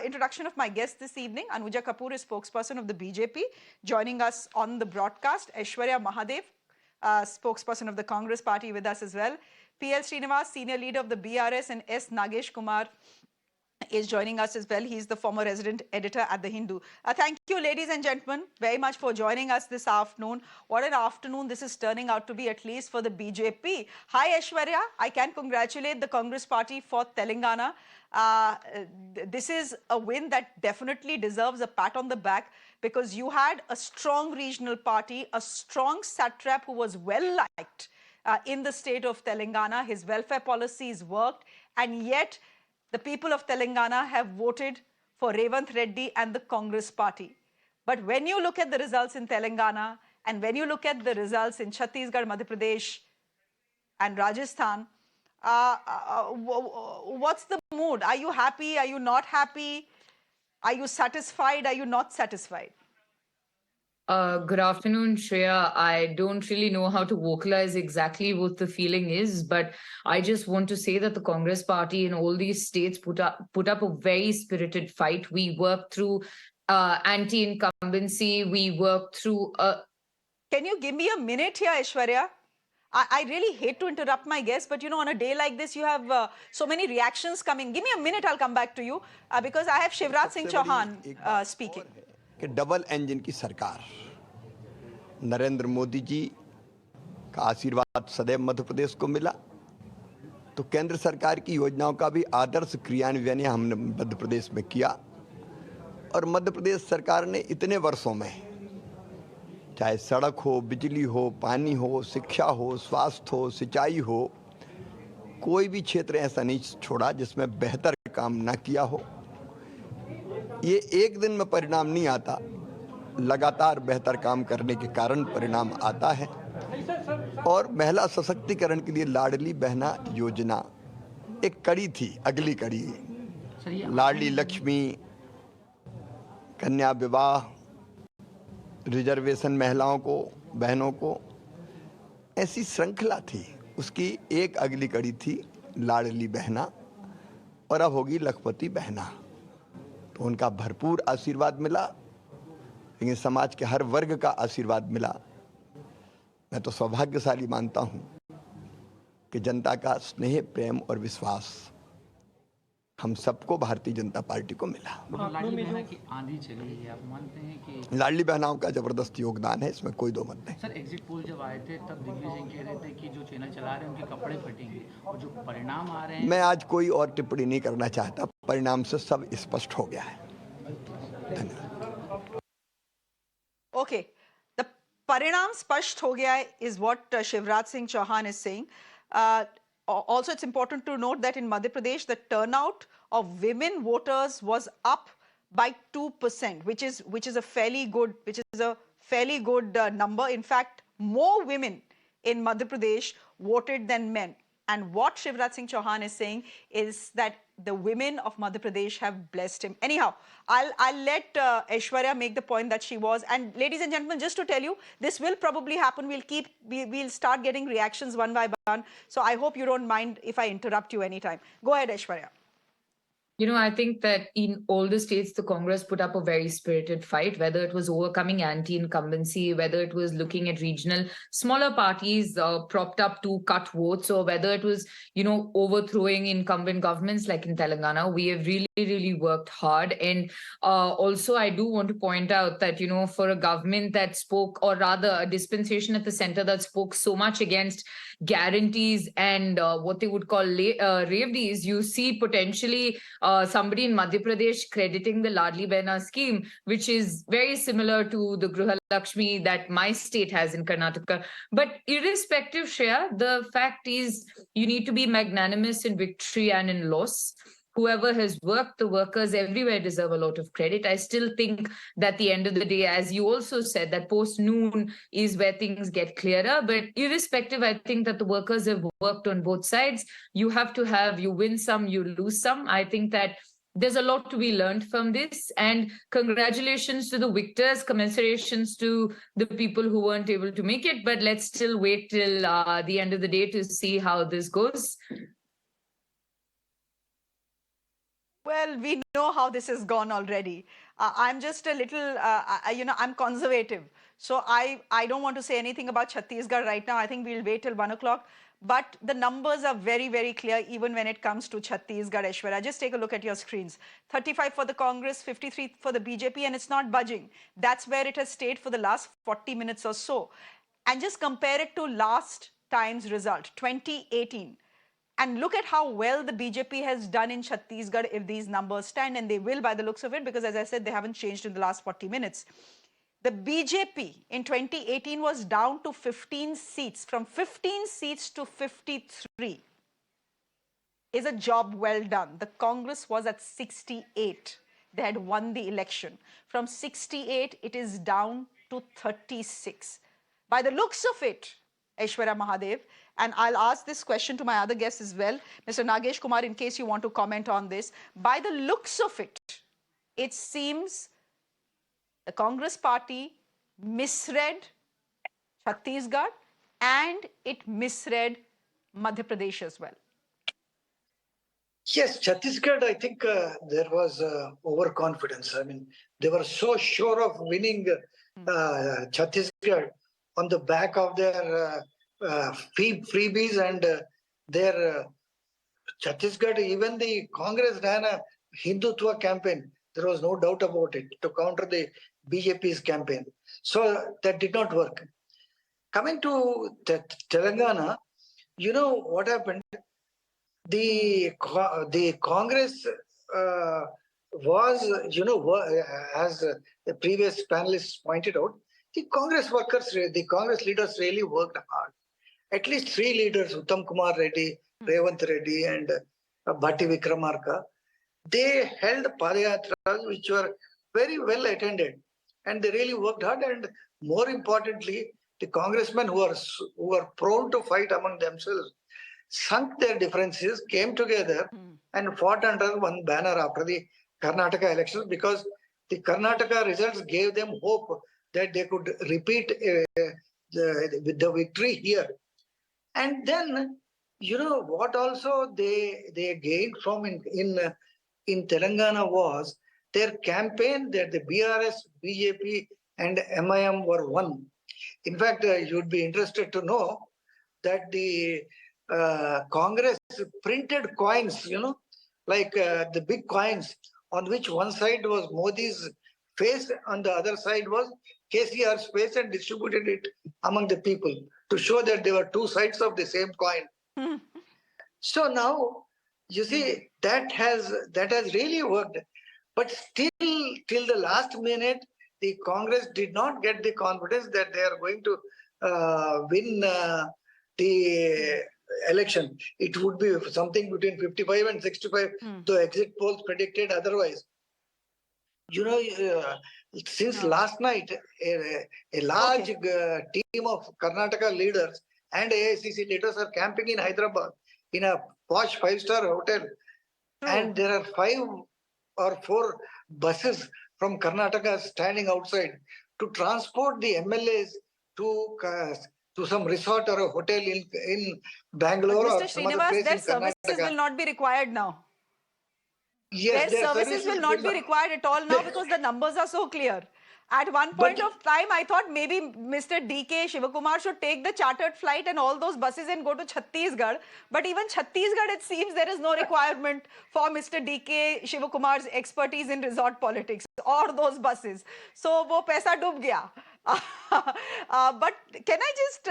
the introduction of my guest this evening. Anuja Kapoor is spokesperson of the BJP. Joining us on the broadcast, Aishwarya Mahadev, spokesperson of the Congress party with us as well. PL Srinivas, senior leader of the BRS, and S. Nagesh Kumar is joining us as well. He's the former resident editor at The Hindu. Thank you, ladies and gentlemen, very much for joining us this afternoon. What an afternoon this is turning out to be, at least for the BJP. Hi, Aishwarya. I can congratulate the Congress party for Telangana. This is a win that definitely deserves a pat on the back, because you had a strong regional party, a strong satrap who was well liked in the state of Telangana. His welfare policies worked, and yet the people of Telangana have voted for Revanth Reddy and the Congress party. But when you look at the results in Telangana, and when you look at the results in Chhattisgarh, Madhya Pradesh and Rajasthan, what's the mood? Are you happy? Are you not happy? Are you satisfied? Are you not satisfied? Good afternoon, Shreya. I don't really know how to vocalize exactly what the feeling is, but I just want to say that the Congress party in all these states put up a very spirited fight. We worked through anti-incumbency. We worked through... Can you give me a minute here, Aishwarya? I really hate to interrupt my guest, but you know, on a day like this, you have so many reactions coming. Give me a minute, I'll come back to you, because I have Shivraj Singh Chauhan speaking. कि double engine की सरकार, नरेंद्र मोदी जी का आशीर्वाद सदैव मध्य प्रदेश को मिला, तो केंद्र सरकार की योजनाओं का भी आदर्श क्रियान्वयन हमने मध्य प्रदेश में किया। और मध्य प्रदेश सरकार ने इतने वर्षों में, चाहे सड़क हो, बिजली हो, पानी हो, शिक्षा हो, स्वास्थ्य हो, सिंचाई हो, कोई भी क्षेत्र ऐसा नहीं छोड़ा जिसमें बेहतर काम ना किया हो। ये एक दिन में परिणाम नहीं आता, लगातार बेहतर काम करने के कारण परिणाम आता है। और महिला सशक्तिकरण के लिए लाडली बहना योजना एक कड़ी थी, अगली कड़ी। लाडली लक्ष्मी, कन्या विवाह, रिजर्वेशन महिलाओं को, बहनों को, ऐसी श्रृंखला थी। उसकी एक अगली कड़ी थी लाडली बहना, और अब होगी लखपति बहना। तो उनका भरपूर आशीर्वाद मिला, लेकिन समाज के हर वर्ग का आशीर्वाद मिला। मैं तो सौभाग्यशाली मानता हूं कि जनता का स्नेह, प्रेम और विश्वास हम सबको भारतीय जनता पार्टी को मिला। लाडली बहना की आंधी चली है, आप मानते हैं कि लाडली बहनाओं का जबरदस्त योगदान है, इसमें कोई दो मत नहीं। सर, एग्जिट पोल जब आए थे तब दिग्विजय सिंह कह रहे थे कि जो चैनल चला रहे हैं उनके कपड़े फटेंगे, और जो परिणाम आ रहे हैं... मैं आज कोई और टिप्पणी नहीं करना चाहता, परिणाम से सब स्पष्ट हो गया है। Okay, the parinam spasht ho gaya is what Shivraj Singh Chauhan is saying. Also, it's important to note that in Madhya Pradesh, the turnout of women voters was up by 2%, which is a fairly good number. In fact, more women in Madhya Pradesh voted than men. And what Shivraj Singh Chauhan is saying is that the women of Madhya Pradesh have blessed him. Anyhow, I'll let Aishwarya make the point that she was. And ladies and gentlemen, just to tell you, this will probably happen. We'll start getting reactions one by one. So I hope you don't mind if I interrupt you anytime. Go ahead, Aishwarya. You know, I think that in all the states, the Congress put up a very spirited fight, whether it was overcoming anti-incumbency, whether it was looking at regional smaller parties propped up to cut votes, or whether it was, you know, overthrowing incumbent governments like in Telangana. We have really, really worked hard. And also, I do want to point out that, you know, for a government that spoke, or rather a dispensation at the center that spoke so much against guarantees and what they would call ravdies, you see potentially somebody in Madhya Pradesh crediting the Ladli Behna scheme, which is very similar to the Gruha Lakshmi that my state has in Karnataka. But irrespective, Shreya, the fact is you need to be magnanimous in victory and in loss. Whoever has worked, the workers everywhere deserve a lot of credit. I still think that at the end of the day, as you also said, that post-noon is where things get clearer. But irrespective, I think that the workers have worked on both sides. You win some, you lose some. I think that there's a lot to be learned from this. And congratulations to the victors, commiserations to the people who weren't able to make it. But let's still wait till the end of the day to see how this goes. Well, we know how this has gone already. I'm just a little, I'm conservative. So I don't want to say anything about Chhattisgarh right now. I think we'll wait till 1 o'clock. But the numbers are very, very clear even when it comes to Chhattisgarh, Aishwarya. Just take a look at your screens. 35 for the Congress, 53 for the BJP, and it's not budging. That's where it has stayed for the last 40 minutes or so. And just compare it to last time's result, 2018. And look at how well the BJP has done in Chhattisgarh if these numbers stand, and they will by the looks of it, because as I said, they haven't changed in the last 40 minutes. The BJP in 2018 was down to 15 seats, from 15 seats to 53. Is a job well done. The Congress was at 68. They had won the election. From 68, it is down to 36. By the looks of it, Aishwarya Mahadev, and I'll ask this question to my other guests as well, Mr. Nagesh Kumar, in case you want to comment on this. By the looks of it, it seems the Congress party misread Chhattisgarh and it misread Madhya Pradesh as well. Yes, Chhattisgarh, I think there was overconfidence. I mean, they were so sure of winning Chhattisgarh on the back of their freebies and their Chhattisgarh. Even the Congress ran a Hindutva campaign. There was no doubt about it, to counter the BJP's campaign. So that did not work. Coming to Telangana, you know what happened? The Congress was, as the previous panelists pointed out, the Congress leaders really worked hard. At least three leaders, Uttam Kumar Reddy, Revanth Reddy, and Bhatti Vikramarka, they held padayatras which were very well attended, and they really worked hard. And more importantly, the congressmen who were prone to fight among themselves sunk their differences, came together and fought under one banner after the Karnataka elections, because the Karnataka results gave them hope that they could repeat with the victory here. And then, what also they gained from in Telangana was their campaign that the BRS, BJP and MIM were one. In fact, you'd be interested to know that the Congress printed coins, like the big coins, on which one side was Modi's face, on the other side was KCR's face, and distributed it among the people to show that there were two sides of the same coin. So now, you see, that has really worked. But still, till the last minute, the Congress did not get the confidence that they are going to win the election. It would be something between 55 and 65. The exit polls predicted otherwise. Since last night, a large team of Karnataka leaders and AICC leaders are camping in Hyderabad in a posh 5-star hotel. And there are 5 or 4 buses from Karnataka standing outside to transport the MLAs to some resort or a hotel in Bangalore or some other place in Karnataka. Their services will not be required now. Yes, their services will not be required at all now, because the numbers are so clear. At one point of time, I thought maybe Mr. DK Shivakumar should take the chartered flight and all those buses and go to Chhattisgarh. But even Chhattisgarh, it seems there is no requirement for Mr. DK Shivakumar's expertise in resort politics or those buses. So, wo paisa dub gaya. But can I just,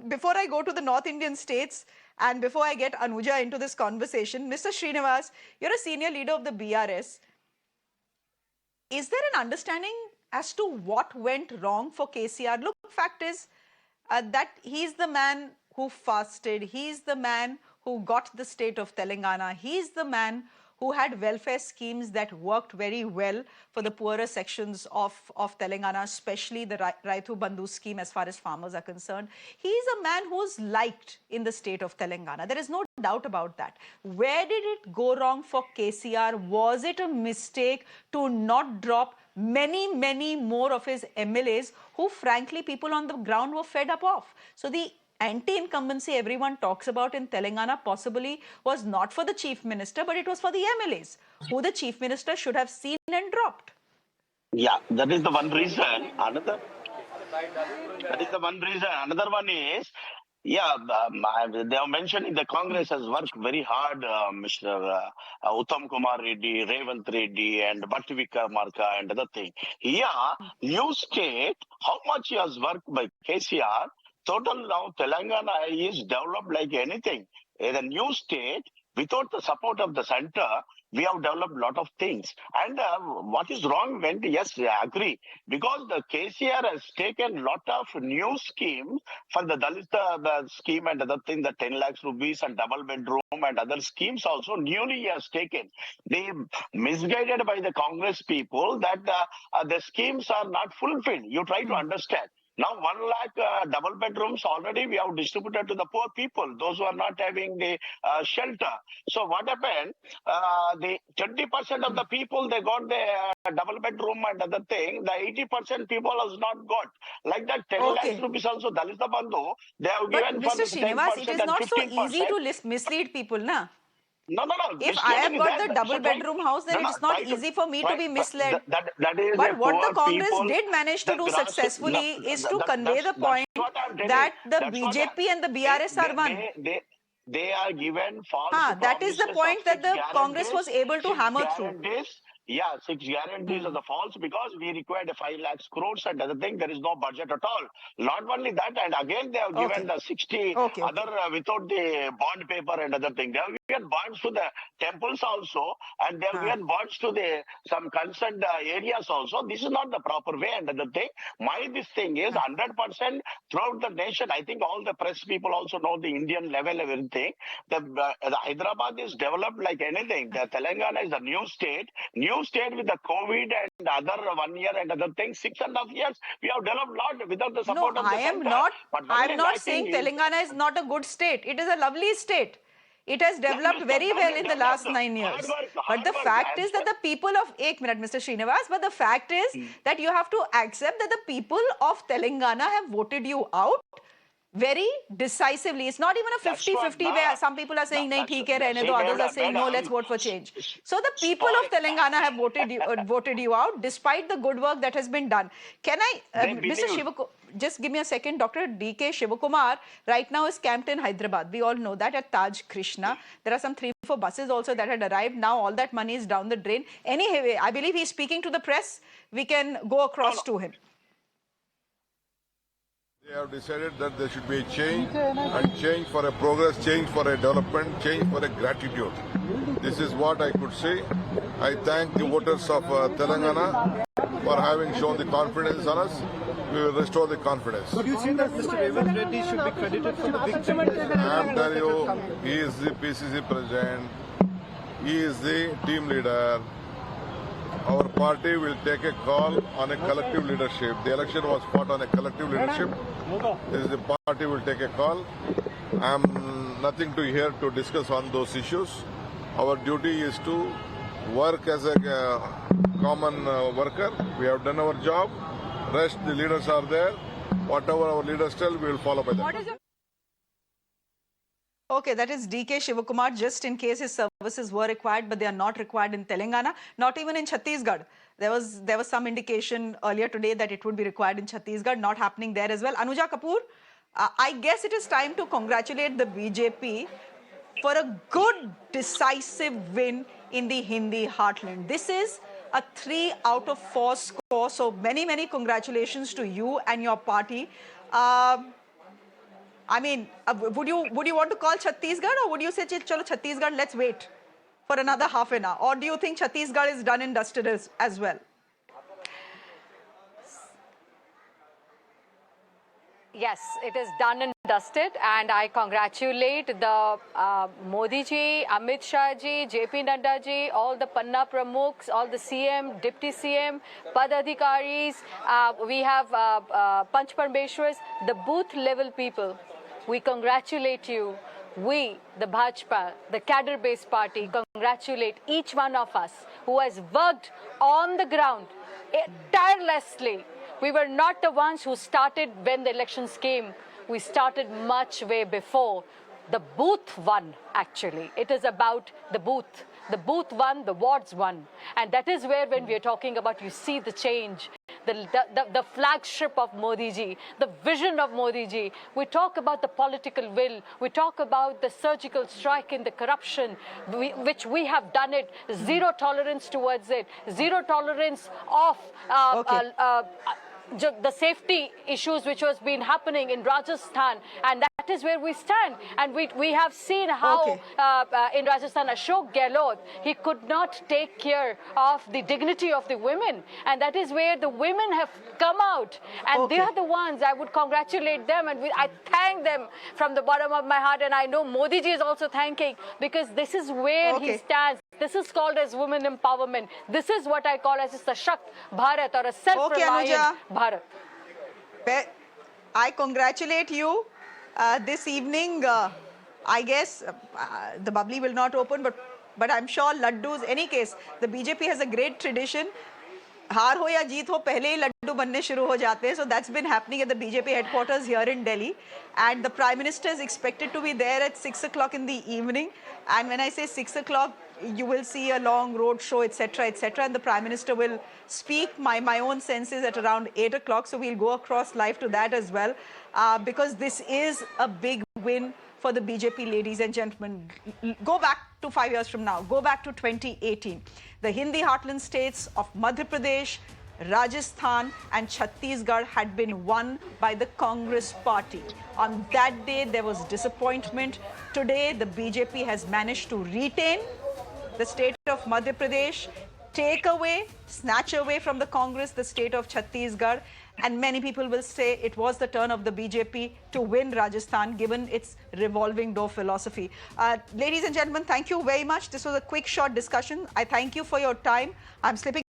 before I go to the North Indian states and before I get Anuja into this conversation, Mr. Srinivas, you're a senior leader of the BRS. Is there an understanding as to what went wrong for KCR? Look, fact is that he's the man who fasted. He's the man who got the state of Telangana. He's the man who had welfare schemes that worked very well for the poorer sections of Telangana, especially the Raithu Bandhu scheme as far as farmers are concerned. He's a man who's liked in the state of Telangana. There is no doubt about that. Where did it go wrong for KCR? Was it a mistake to not drop many, many more of his MLAs who, frankly, people on the ground were fed up of? So the anti-incumbency everyone talks about in Telangana possibly was not for the chief minister, but it was for the MLAs, who the chief minister should have seen and dropped. Yeah, that is the one reason. That is the one reason. Another one is, yeah, they are mentioning the Congress has worked very hard, Mr. Uttam Kumar Reddy, Revant Reddy, and Bhatti Vikramarka and other thing. Yeah, new state, how much he has worked by KCR, total now Telangana is developed like anything. In a new state, without the support of the center, we have developed a lot of things. And what is wrong when, yes, I agree, because the KCR has taken a lot of new schemes for the Dalit the scheme and other thing, the 10 lakhs rupees and double bedroom and other schemes also newly he has taken. They misguided by the Congress people that the schemes are not fulfilled. You try to understand. Now 1 lakh double bedrooms already we have distributed to the poor people, those who are not having the shelter. So what happened? The 20% of the people, they got the double bedroom and other thing. The 80% people has not got. Like that 10 lakhs rupees also, Dalita Bandhu, they have But given Mr. for the Srinivas, 10% it is and not so 15%. easy to mislead people, na? No. If I have got the double bedroom house, then it's not try easy for me to be misled. That is But a what the poor Congress people. did manage to The do grass. successfully is to convey the That's point what I'm telling. that the That's what BJP and the BRS are one. they are given false That is the promises of point that 6 the Congress was guarantees. able to 6 hammer through. guarantees. Yeah, 6 guarantees are the false because we required 5 lakhs crores and other thing. There is no budget at all. Not only that, and again they have given the 60 other without the bond paper and other thing. They have given bonds to the temples also, and they have given bonds to the some concerned areas also. This is not the proper way and other thing. This thing is 100% throughout the nation. I think all the press people also know the Indian level of everything. The Hyderabad is developed like anything. The Telangana is a new state with the COVID and other 1 year and other things. 6.5 years, we have developed a lot without the support of the center. I am not saying Telangana is not a good state. It is a lovely state. It has developed very well in the last 9 years. But the fact is that the people of, ek minute, Mr. Srinivas, but the fact is that you have to accept that the people of Telangana have voted you out very decisively. It's not even a 50-50 where some people are saying, nahi, theek hai, rehne do, others are saying, no, let's vote for change. So the people of Telangana have voted you out despite the good work that has been done. Can I, Mr. Shivakumar, just give me a second. Dr. D.K. Shivakumar right now is camped in Hyderabad. We all know that at Taj Krishna. There are some 3-4 buses also that had arrived. Now all that money is down the drain. Anyway, I believe he's speaking to the press. We can go across to him. They have decided that there should be a change, and change for a progress, change for a development, change for a gratitude. This is what I could say. I thank the voters of Telangana for having shown the confidence on us. We will restore the confidence. But do you think that Mr. Revant Reddy should be credited for the big changes? I am telling you, he is the PCC president, he is the team leader. Our party will take a call on a collective leadership. The election was fought on a collective leadership. This is the party will take a call. I am nothing to here to discuss on those issues. Our duty is to work as a common worker. We have done our job. Rest the leaders are there. Whatever our leaders tell, we will follow by them. Okay, that is D.K. Shivakumar, just in case his services were required, but they are not required in Telangana, not even in Chhattisgarh. There was some indication earlier today that it would be required in Chhattisgarh, not happening there as well. Anuja Kapoor, I guess it is time to congratulate the BJP for a good, decisive win in the Hindi heartland. This is a 3 out of 4 score, so many congratulations to you and your party. I mean, would you want to call Chhattisgarh, or would you say, chalo Chhattisgarh, let's wait for another half an hour? Or do you think Chhattisgarh is done and dusted as well? Yes, it is done and dusted, and I congratulate the Modi ji, Amit Shah ji, JP Nadda ji, all the Panna Pramukhs, all the CM, Deputy CM, Pad Adhikaris, we have Panch Parmeshwars, the booth level people. We congratulate you. We, the Bhajpa, the cadre-based party, congratulate each one of us who has worked on the ground tirelessly. We were not the ones who started when the elections came. We started much way before. The booth won, actually. It is about the booth. The booth won, the wards won. And that is where, when we are talking about, you see the change, the flagship of Modi ji, the vision of Modi ji. We talk about the political will. We talk about the surgical strike in the corruption, which we have done it. Zero tolerance towards it. Zero tolerance of the safety issues which was been happening in Rajasthan, and that is where we stand. And we have seen how in Rajasthan, Ashok Gehlot, he could not take care of the dignity of the women, and that is where the women have come out, and they are the ones. I would congratulate them, and I thank them from the bottom of my heart, and I know Modi ji is also thanking, because this is where he stands. This is called as women empowerment. This is what I call as a Sashakt Bharat, or a self-reliant Bharat. I congratulate you this evening. I guess the bubbly will not open, but I'm sure laddus. Any case, the BJP has a great tradition. हार हो या जीत हो, पहले ही लड्डू बनने शुरू हो जाते हैं. So that's been happening at the BJP headquarters here in Delhi, and the Prime Minister is expected to be there at 6 o'clock in the evening. And when I say 6 o'clock, you will see a long road show, etc., etc., and the Prime Minister will speak. My own sense is at around 8 o'clock, so we'll go across live to that as well, because this is a big win for the BJP, ladies and gentlemen. Go back to 5 years from now. Go back to 2018. The Hindi heartland states of Madhya Pradesh, Rajasthan and Chhattisgarh had been won by the Congress party. On that day, there was disappointment. Today, the BJP has managed to retain the state of Madhya Pradesh, take away, snatch away from the Congress the state of Chhattisgarh, and many people will say it was the turn of the BJP to win Rajasthan, given its revolving door philosophy. Ladies and gentlemen, thank you very much. This was a quick, short discussion. I thank you for your time. I'm slipping